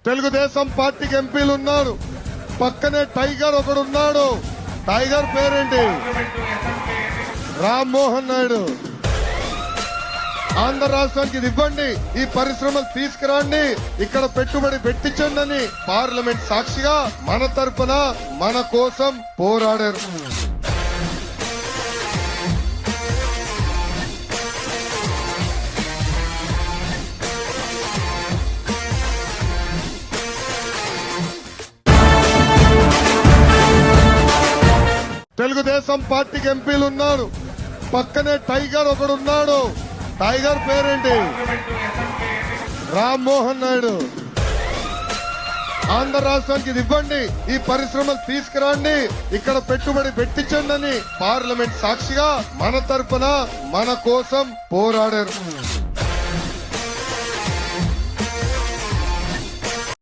తెలుగుదేశం పార్టీకి ఎంపీలు ఉన్నారు. పక్కనే టైగర్ ఒకడున్నాడు. టైగర్ పేరేంటి? రామ్మోహన్ నాయుడు. ఆంధ్ర రాష్ట్రానికి ఇది ఇవ్వండి, ఈ పరిశ్రమలు తీసుకురండి, ఇక్కడ పెట్టుబడి పెట్టించండి అని పార్లమెంట్ సాక్షిగా మన తరపున మన కోసం పోరాడారు. తెలుగుదేశం పార్టీకి ఎంపీలు ఉన్నారు. పక్కనే టైగర్ ఒకడున్నాడు. టైగర్ పేరేంటి? రామ్మోహన్ నాయుడు. ఆంధ్ర రాష్ట్రానికి ఇది ఇవ్వండి, ఈ పరిశ్రమలు తీసుకురండి, ఇక్కడ పెట్టుబడి పెట్టించండి అని పార్లమెంట్ సాక్షిగా మన తరపున మన కోసం పోరాడారు.